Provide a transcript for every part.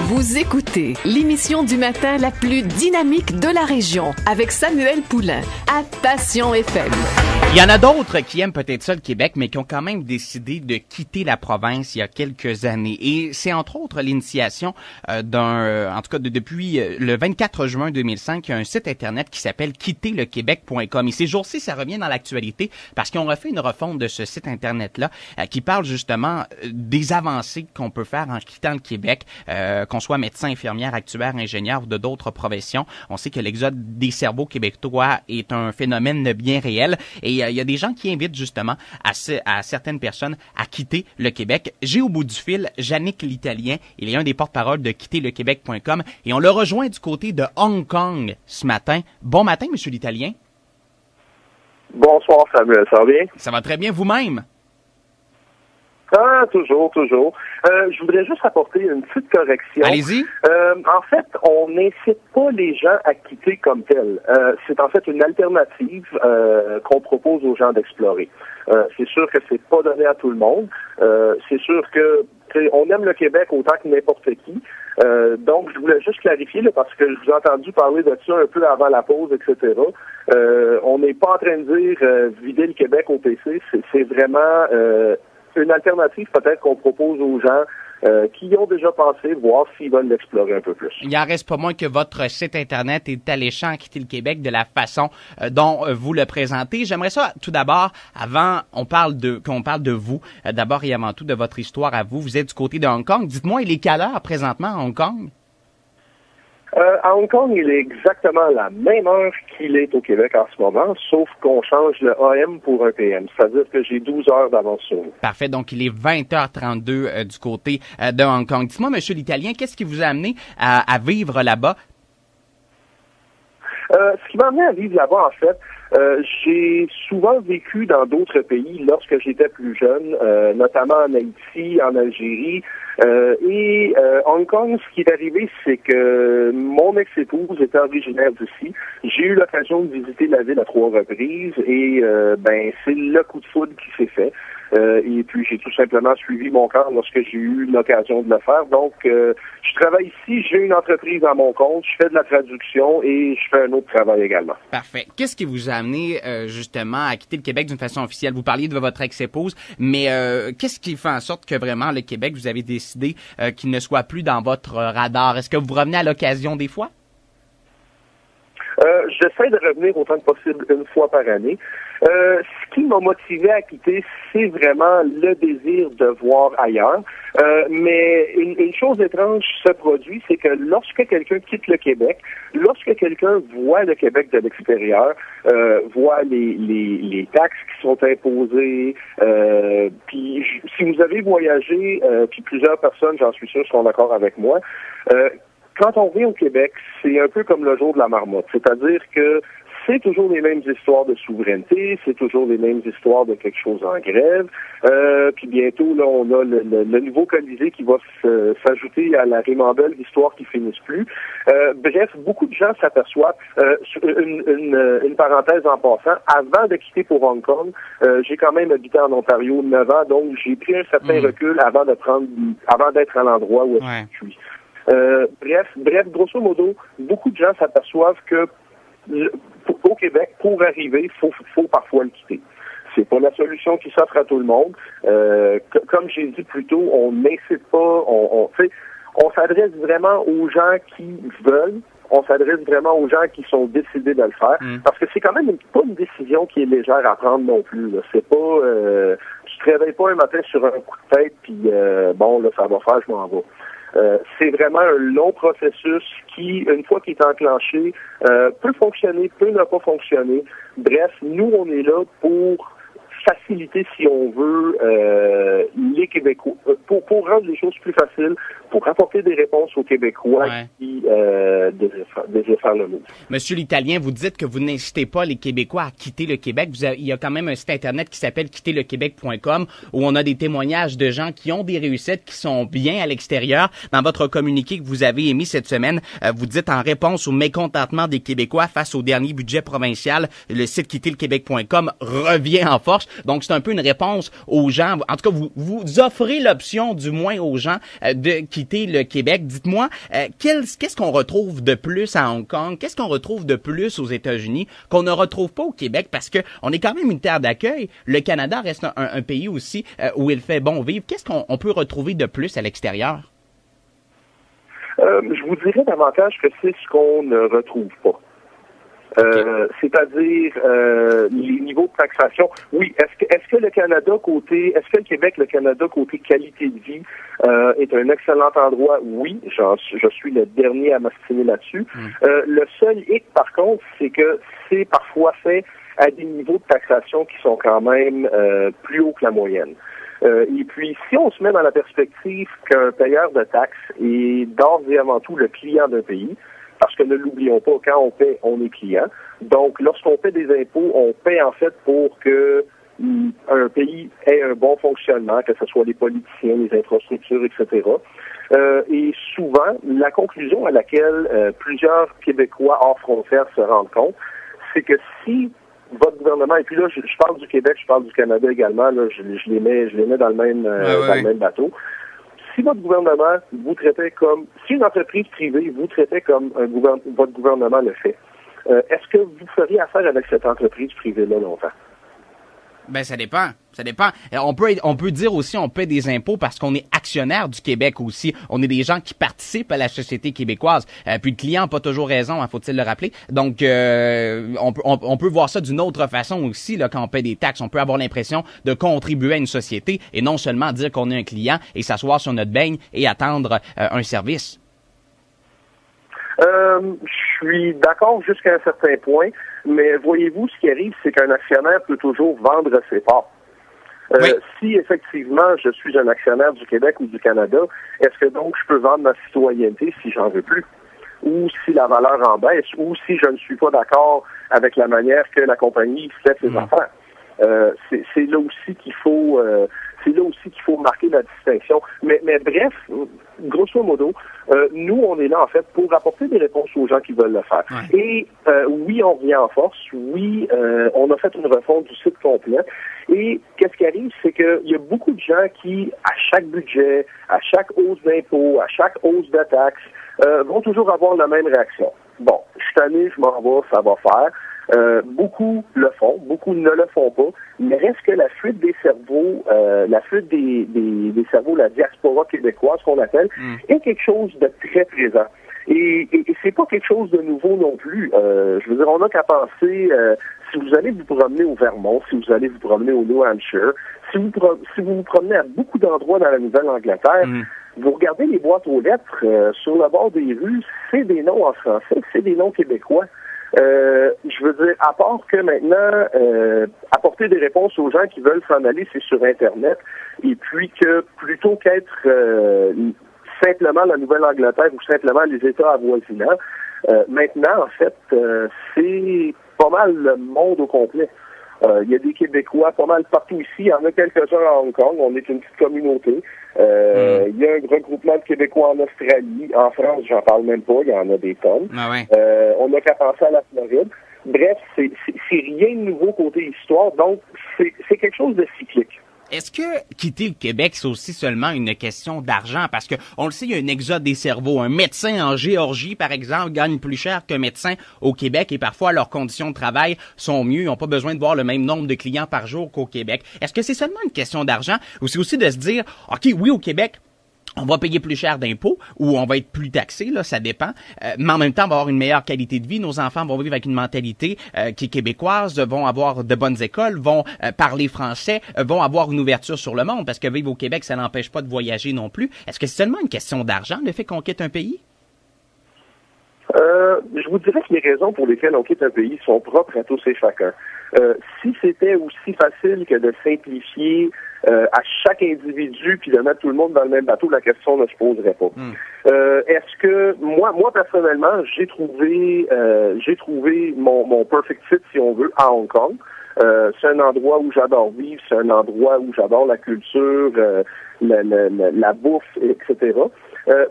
Vous écoutez l'émission du matin la plus dynamique de la région avec Samuel Poulin à Passion FM. Il y en a d'autres qui aiment peut-être ça le Québec, mais qui ont quand même décidé de quitter la province il y a quelques années. Et c'est entre autres l'initiation depuis le 24 juin 2005, il y a un site internet qui s'appelle quitterlequebec.com. Et ces jours-ci, ça revient dans l'actualité parce qu'on refait une refonte de ce site internet-là qui parle justement des avancées qu'on peut faire en quittant le Québec, qu'on soit médecin, infirmière, actuaire, ingénieur ou de d'autres professions. On sait que l'exode des cerveaux québécois est un phénomène bien réel et il y a des gens qui invitent justement à certaines personnes à quitter le Québec. J'ai au bout du fil Yannick l'Italien. Il est un des porte-parole de quitterlequebec.com et on l'a rejoint du côté de Hong Kong ce matin. Bon matin, Monsieur l'Italien. Bonsoir, Samuel. Ça va bien? Ça va très bien vous-même. Ah, toujours. Je voudrais juste apporter une petite correction. Allez-y. En fait, on n'incite pas les gens à quitter comme tel. C'est en fait une alternative qu'on propose aux gens d'explorer. C'est sûr que c'est pas donné à tout le monde. C'est sûr que on aime le Québec autant que n'importe qui. Donc, je voulais juste clarifier là, parce que je vous ai entendu parler de ça un peu avant la pause, etc. On n'est pas en train de dire vider le Québec au PC. C'est vraiment une alternative peut-être qu'on propose aux gens qui y ont déjà pensé, voir s'ils veulent l'explorer un peu plus. Il en reste pas moins que votre site Internet est alléchant à quitter le Québec de la façon dont vous le présentez. J'aimerais ça, tout d'abord, avant qu'on parle de vous, d'abord et avant tout de votre histoire à vous. Vous êtes du côté de Hong Kong. Dites-moi, il est quelle heure présentement à Hong Kong? À Hong Kong, il est exactement la même heure qu'il est au Québec en ce moment, sauf qu'on change le AM pour un PM. C'est-à-dire que j'ai 12 heures d'avance sur vous. Parfait. Donc, il est 20h32 du côté de Hong Kong. Dites-moi, Monsieur l'Italien, qu'est-ce qui vous a amené à vivre là-bas? Ce qui m'a amené à vivre là-bas, en fait, j'ai souvent vécu dans d'autres pays lorsque j'étais plus jeune, notamment en Haïti, en Algérie. Et Hong Kong, ce qui est arrivé, c'est que mon ex-épouse était originaire d'ici. J'ai eu l'occasion de visiter la ville à 3 reprises et c'est le coup de foudre qui s'est fait. Et puis j'ai tout simplement suivi mon cœur lorsque j'ai eu l'occasion de le faire. Donc, je travaille ici, j'ai une entreprise à mon compte, je fais de la traduction et je fais un autre travail également. Parfait. Qu'est-ce qui vous a amené justement à quitter le Québec d'une façon officielle? Vous parliez de votre ex-épouse, mais qu'est-ce qui fait en sorte que vraiment le Québec, vous avez décidé qu'il ne soit plus dans votre radar? Est-ce que vous revenez à l'occasion des fois? J'essaie de revenir autant que possible une fois par année. Ce qui m'a motivé à quitter, c'est vraiment le désir de voir ailleurs. Mais une chose étrange se produit, c'est que lorsque quelqu'un quitte le Québec, lorsque quelqu'un voit le Québec de l'extérieur, voit les taxes qui sont imposées, puis si vous avez voyagé, puis plusieurs personnes, j'en suis sûr, seront d'accord avec moi, quand on vient au Québec, c'est un peu comme le jour de la marmotte. C'est-à-dire que c'est toujours les mêmes histoires de souveraineté, c'est toujours les mêmes histoires de quelque chose en grève. Puis bientôt, là, on a le nouveau Colisée qui va s'ajouter à la ribambelle d'histoires qui finissent plus. Bref, beaucoup de gens s'aperçoivent. Une parenthèse en passant, avant de quitter pour Hong Kong, j'ai quand même habité en Ontario 9 ans, donc j'ai pris un certain recul avant d'être à l'endroit où je suis. Bref, grosso modo, beaucoup de gens s'aperçoivent que au Québec, pour arriver, faut parfois le quitter. C'est pas la solution qui s'offre à tout le monde. Comme j'ai dit plus tôt, on n'incite pas, on s'adresse vraiment aux gens qui veulent. On s'adresse vraiment aux gens qui sont décidés de le faire. Parce que c'est quand même pas une décision qui est légère à prendre non plus. Là. C'est pas tu te réveilles pas un matin sur un coup de tête puis ça va faire, je m'en vais. C'est vraiment un long processus qui, une fois qu'il est enclenché, peut fonctionner, peut ne pas fonctionner. Bref, nous, on est là pour faciliter, si on veut, les Québécois, pour rendre les choses plus faciles, pour apporter des réponses aux Québécois qui désirent faire le mot. Monsieur l'Italien, vous dites que vous n'incitez pas les Québécois à quitter le Québec. Il y a quand même un site Internet qui s'appelle quitterlequebec.com où on a des témoignages de gens qui ont des réussites, qui sont bien à l'extérieur. Dans votre communiqué que vous avez émis cette semaine, vous dites en réponse au mécontentement des Québécois face au dernier budget provincial, le site quitterlequebec.com revient en force. Donc, c'est un peu une réponse aux gens. En tout cas, vous offrez l'option, du moins aux gens, de quitter le Québec. Dites-moi, qu'est-ce qu'on retrouve de plus à Hong Kong? Qu'est-ce qu'on retrouve de plus aux États-Unis qu'on ne retrouve pas au Québec? Parce que on est quand même une terre d'accueil. Le Canada reste un pays aussi où il fait bon vivre. Qu'est-ce qu'on peut retrouver de plus à l'extérieur? Je vous dirais davantage que c'est ce qu'on ne retrouve pas. C'est-à-dire les niveaux de taxation. Oui, est-ce que le Québec, le Canada côté qualité de vie est un excellent endroit? Oui, je suis le dernier à m'astiner là-dessus. Le seul hic, par contre, c'est que c'est parfois fait à des niveaux de taxation qui sont quand même plus hauts que la moyenne. Et puis, si on se met dans la perspective qu'un payeur de taxes est d'ores et avant tout le client d'un pays, parce que ne l'oublions pas, quand on paie, on est client. Donc, lorsqu'on paie des impôts, on paie en fait pour que un pays ait un bon fonctionnement, que ce soit les politiciens, les infrastructures, etc. Et souvent, la conclusion à laquelle plusieurs Québécois hors frontières se rendent compte, c'est que si votre gouvernement, et puis là, je parle du Québec, je parle du Canada également, là, je les mets dans le même dans le même bateau. Si votre gouvernement vous traitait comme, si une entreprise privée vous traitait comme votre gouvernement le fait, est-ce que vous feriez affaire avec cette entreprise privée-là longtemps? Ben, ça dépend. Ça dépend. On peut dire aussi, on paie des impôts parce qu'on est actionnaire du Québec aussi. On est des gens qui participent à la société québécoise. Puis le client n'a pas toujours raison, hein, faut-il le rappeler. Donc, on peut voir ça d'une autre façon aussi, là, quand on paie des taxes. On peut avoir l'impression de contribuer à une société et non seulement dire qu'on est un client et s'asseoir sur notre beigne et attendre un service. Je suis d'accord jusqu'à un certain point, mais voyez-vous, ce qui arrive, c'est qu'un actionnaire peut toujours vendre ses parts. Oui. Si effectivement je suis un actionnaire du Québec ou du Canada, est-ce que donc je peux vendre ma citoyenneté si j'en veux plus? Ou si la valeur en baisse, ou si je ne suis pas d'accord avec la manière que la compagnie fait ses affaires? C'est là aussi qu'il faut marquer la distinction. Mais bref, grosso modo, nous, on est là, en fait, pour apporter des réponses aux gens qui veulent le faire. Ouais. Et oui, on revient en force. Oui, on a fait une refonte du site complet. Et qu'est-ce qui arrive, c'est qu'il y a beaucoup de gens qui, à chaque budget, à chaque hausse d'impôts, à chaque hausse de taxes, vont toujours avoir la même réaction. Bon, cette année, je m'en vais, ça va faire. Beaucoup le font, beaucoup ne le font pas, mais reste que la fuite des cerveaux, des cerveaux, la diaspora québécoise qu'on appelle, est quelque chose de très présent. Et c'est pas quelque chose de nouveau non plus. Je veux dire, on n'a qu'à penser, si vous allez vous promener au Vermont, si vous allez vous promener au New Hampshire, si vous vous promenez à beaucoup d'endroits dans la Nouvelle-Angleterre, vous regardez les boîtes aux lettres sur le bord des rues, c'est des noms en français, c'est des noms québécois. Je veux dire, à part que maintenant, apporter des réponses aux gens qui veulent s'en aller, c'est sur Internet, et puis que plutôt qu'être simplement la Nouvelle-Angleterre ou simplement les États avoisinants, maintenant, en fait, c'est pas mal le monde au complet. Il y a des Québécois pas mal partout ici. Il y en a quelques-uns à Hong Kong. On est une petite communauté. Il y a un regroupement de Québécois en Australie. En France, j'en parle même pas. Il y en a des tonnes. Ah ouais. On n'a qu'à penser à la Floride. Bref, c'est rien de nouveau côté histoire. Donc, c'est quelque chose de cyclique. Est-ce que quitter le Québec, c'est aussi seulement une question d'argent? Parce que on le sait, il y a un exode des cerveaux. Un médecin en Géorgie, par exemple, gagne plus cher qu'un médecin au Québec et parfois leurs conditions de travail sont mieux. Ils n'ont pas besoin de voir le même nombre de clients par jour qu'au Québec. Est-ce que c'est seulement une question d'argent ou c'est aussi de se dire, OK, oui, au Québec, on va payer plus cher d'impôts ou on va être plus taxé, là, ça dépend. Mais en même temps, on va avoir une meilleure qualité de vie. Nos enfants vont vivre avec une mentalité qui est québécoise, vont avoir de bonnes écoles, vont parler français, vont avoir une ouverture sur le monde parce que vivre au Québec, ça n'empêche pas de voyager non plus. Est-ce que c'est seulement une question d'argent, le fait qu'on quitte un pays? Je vous dirais que les raisons pour lesquelles on quitte un pays sont propres à tous et chacun. Si c'était aussi facile que de simplifier à chaque individu puis de mettre tout le monde dans le même bateau, la question ne se poserait pas. Est-ce que moi personnellement, j'ai trouvé mon perfect fit, si on veut, à Hong Kong. C'est un endroit où j'adore vivre, c'est un endroit où j'adore la culture, la bouffe, etc.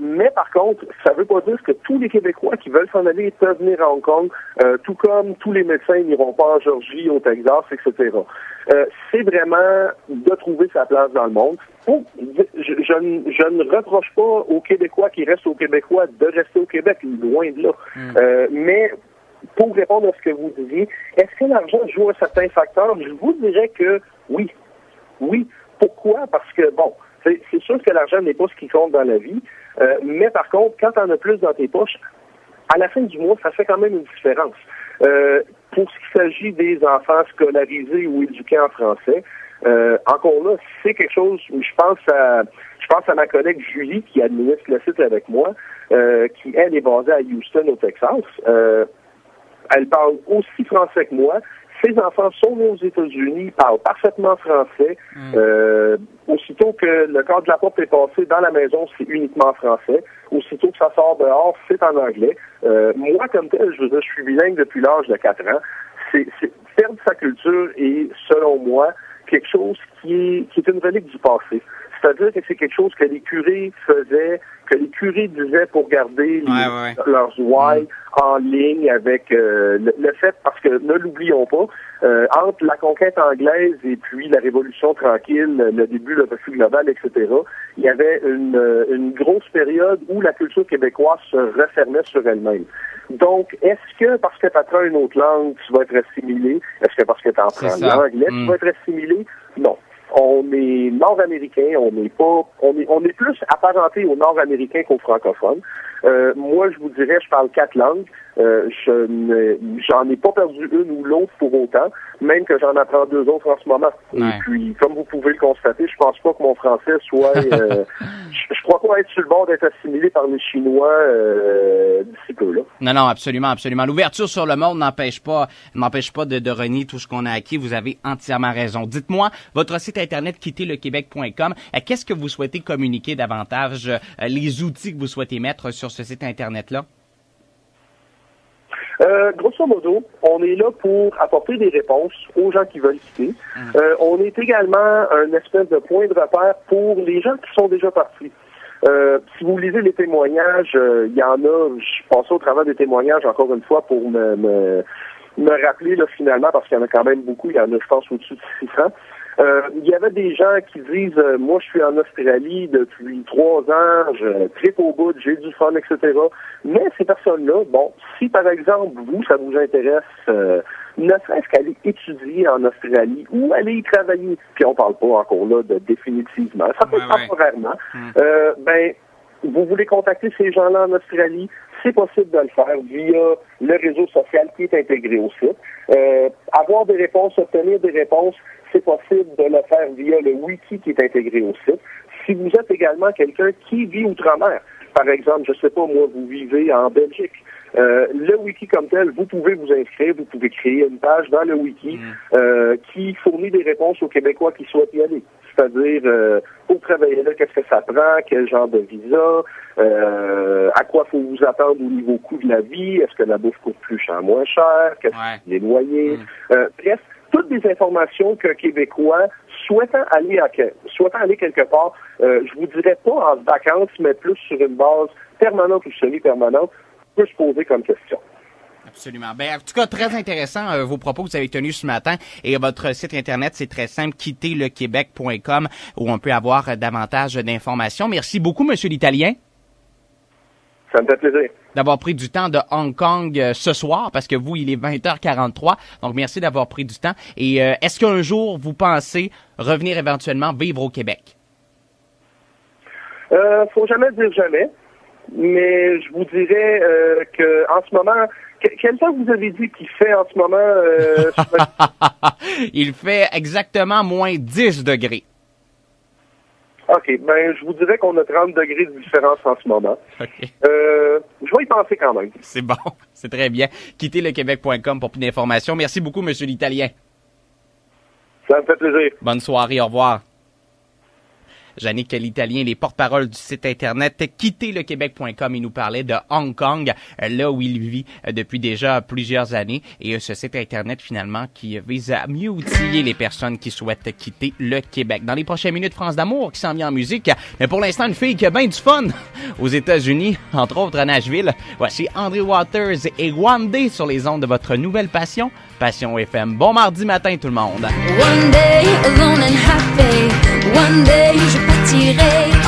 Mais par contre, ça veut pas dire que tous les Québécois qui veulent s'en aller peuvent venir à Hong Kong, tout comme tous les médecins n'iront pas en Géorgie, au Texas, etc. C'est vraiment de trouver sa place dans le monde. Je ne reproche pas aux Québécois qui restent aux Québécois de rester au Québec, loin de là. Mais pour répondre à ce que vous disiez, est-ce que l'argent joue un certain facteur? Je vous dirais que oui. Oui. Pourquoi? Parce que, bon, c'est sûr que l'argent n'est pas ce qui compte dans la vie, mais par contre, quand tu en as plus dans tes poches, à la fin du mois, ça fait quand même une différence. Pour ce qui s'agit des enfants scolarisés ou éduqués en français, encore là, c'est quelque chose où je pense à ma collègue Julie qui administre le site avec moi, qui elle est basée à Houston au Texas. Elle parle aussi français que moi. Ses enfants sont nés aux États-Unis, parlent parfaitement français. Aussitôt que le cadre de la porte est passé dans la maison, c'est uniquement français. Aussitôt que ça sort dehors, c'est en anglais. Moi, comme tel, je suis bilingue depuis l'âge de 4 ans. C'est perdre sa culture et, selon moi, quelque chose qui est une relique du passé. C'est-à-dire que c'est quelque chose que les curés faisaient, que les curés disaient pour garder leurs ouailles en ligne avec le fait, parce que ne l'oublions pas, entre la conquête anglaise et puis la Révolution tranquille, le début, le refus global, etc., il y avait une grosse période où la culture québécoise se refermait sur elle-même. Donc, est-ce que parce que tu apprends une autre langue, tu vas être assimilé? Est-ce que parce que tu apprends l'anglais, tu vas être assimilé? Non. On est nord-américain, on est plus apparenté aux nord-américains qu'aux francophones. Moi, je vous dirais, je parle 4 langues. J'en ai pas perdu une ou l'autre pour autant, même que j'en apprends 2 autres en ce moment. Ouais. Et puis, comme vous pouvez le constater, je pense pas que mon français soit... je crois pas être sur le bord d'être assimilé par les Chinois d'ici peu, là. Non, absolument, absolument. L'ouverture sur le monde n'empêche pas de renier tout ce qu'on a acquis. Vous avez entièrement raison. Dites-moi, votre site internet quitterlequebec.com, qu'est-ce que vous souhaitez communiquer davantage, les outils que vous souhaitez mettre sur ce site internet-là? Grosso modo, on est là pour apporter des réponses aux gens qui veulent quitter. On est également un espèce de point de repère pour les gens qui sont déjà partis. Si vous lisez les témoignages, il y en a, je passe au travers des témoignages encore une fois pour me rappeler là, finalement, parce qu'il y en a quand même beaucoup, il y en a je pense au-dessus de 600. Il y avait des gens qui disent moi je suis en Australie depuis 3 ans, je tripe au bout, j'ai du fun, etc. Mais ces personnes-là, bon, si par exemple vous, ça vous intéresse, ne serait-ce qu'aller étudier en Australie ou aller y travailler, puis on parle pas encore là de définitivement, ça peut être temporairement, ben vous voulez contacter ces gens-là en Australie, c'est possible de le faire via le réseau social qui est intégré au site. Avoir des réponses, obtenir des réponses, c'est possible de le faire via le wiki qui est intégré au site. Si vous êtes également quelqu'un qui vit outre-mer, par exemple, je sais pas, moi, vous vivez en Belgique, le wiki comme tel, vous pouvez vous inscrire, vous pouvez créer une page dans le wiki qui fournit des réponses aux Québécois qui souhaitent y aller. C'est-à-dire, pour travailler là, qu'est-ce que ça prend, quel genre de visa, à quoi faut vous attendre au niveau coût de la vie, est-ce que la bouffe coûte plus cher, moins cher, qu'est-ce que les loyers, bref, toutes des informations qu'un Québécois souhaitant aller quelque part, je vous dirais pas en vacances, mais plus sur une base permanente ou semi-permanente, peut se poser comme question. Absolument. Ben, en tout cas, très intéressant vos propos que vous avez tenus ce matin. Et votre site internet, c'est très simple, quitterlequebec.com, où on peut avoir davantage d'informations. Merci beaucoup, Monsieur l'Italien. Ça me fait plaisir. D'avoir pris du temps de Hong Kong ce soir, parce que vous, il est 20h43. Donc, merci d'avoir pris du temps. Et est-ce qu'un jour, vous pensez revenir éventuellement vivre au Québec? Faut jamais dire jamais. Mais je vous dirais que en ce moment, quel temps vous avez dit qu'il fait en ce moment? Il fait exactement moins 10 degrés. OK, ben je vous dirais qu'on a 30 degrés de différence en ce moment. Okay. Je vais y penser quand même. C'est bon, c'est très bien. Quitterlequebec.com pour plus d'informations. Merci beaucoup, Monsieur l'Italien. Ça me fait plaisir. Bonne soirée, au revoir. Yannick l'Italien, les porte-paroles du site internet quitterlequebec.com. Il nous parlait de Hong Kong, là où il vit depuis déjà plusieurs années. Et ce site internet, finalement, qui vise à mieux outiller les personnes qui souhaitent quitter le Québec. Dans les prochaines minutes, France d'amour qui s'en vient en musique. Mais pour l'instant, une fille qui a bien du fun aux États-Unis, entre autres à Nashville. Voici André Waters et One Day sur les ondes de votre nouvelle passion, Passion FM. Bon mardi matin tout le monde. One day alone and happy, one day je partirai